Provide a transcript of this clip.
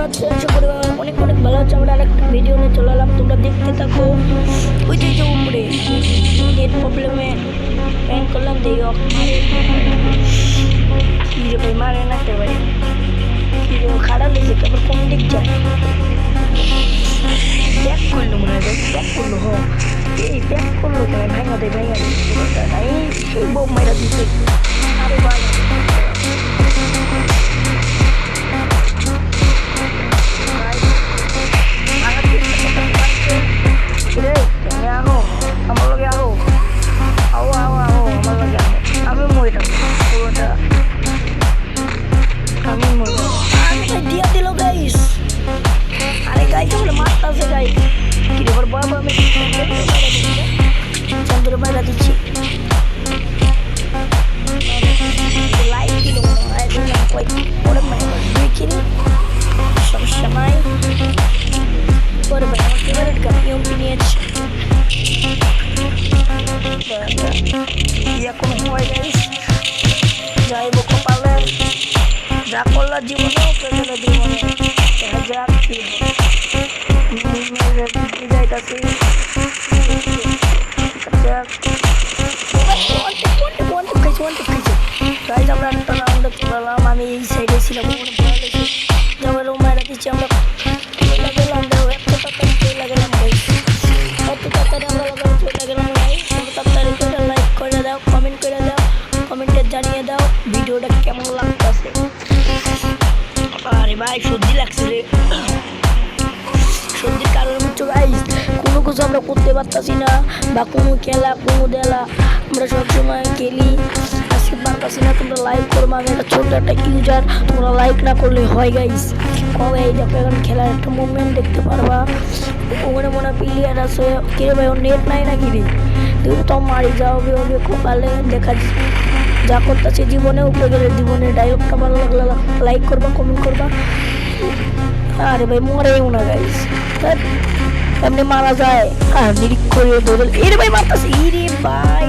আছো? আশা করি অনেক অনেক ভালো হচ্ছে। আমরা আরেকটা ভিডিও নিয়ে চলে এলাম, তোমরা দেখতে থাকো। ওই যে উপরে নেট প্রবলেমে প্যান করলাম, দেই ভাই মারে না কে ভাই, খারাপ হয়েছে তারপর কোন দিক যায় ব্যাক করলো মনে হয়, ব্যাক করলো। এই ব্যাক করলো কেন? ভাঙা দেয় এই সেই বোম মাইরা দিচ্ছে। আরে ভাই আমার লগে আরো আও আও আও আমার লগে আও, আমি মরে থাকবো পুরোটা, আমি মরবো। দিয়া দিল গাইস, আরে গাইস বলে মারতাছে গাইস, কি রে বাবা আমি চন্দ্র বাইরা দিচ্ছি। লাইক দিল পরে দুই কিল সমস্যা নাই। পরে ভাই আমার ফেভারিট গান ইউপি নিয়েছে এখন হয় গাইস, যাইব কপালে যা করলার জীবনে প্রয়োজনে জীবনে দেখা যাক কি যাইতাছি। আমরা একটা রাউন্ডে চলালাম, আমি এই সাইডে ছিলাম, মারা দিচ্ছি আমরা গেলাম, এত তাড়াতাড়ি চলে গেলাম ভাই, এত তাড়াতাড়ি আমরা চলে গেলাম ভাই। তাড়াতাড়ি করে লাইক করে দাও, কমেন্ট করে দাও, কমেন্টে জানিয়ে দাও ভিডিওটা কেমন লাগতেছে। আরে ভাই সর্দি লাগছে রে, সর্দির কারণে হচ্ছে গাইস কোনো কিছু আমরা করতে পারতাছি না, বা কোনো খেলা কোনো দেলা আমরা সবসময় খেলি, আজকে পারতাছি না। তোমরা লাইক করবো, আমি একটা ছোট্ট একটা ইউজার, তোমরা লাইক না করলে হয় গাইস। কবে এই দেখো এখন খেলার একটা মুভমেন্ট দেখতে পারবা, ওখানে মনে প্লেয়ার আছে। কিরে ভাই ওর নেট নাই নাকি রে? দেখো তো মারি যাও হবে কপালে, দেখা যা করতেছে জীবনে উপরে গেলে জীবনে। ডায়লগটা ভালো লাগলে লাইক করবা, কমেন্ট করবা। আরে ভাই মরেও না গাইস, এমনি মারা যায় আর নিরিখ করে দৌড়ে। এরে ভাই মারতাছে, ইরে ভাই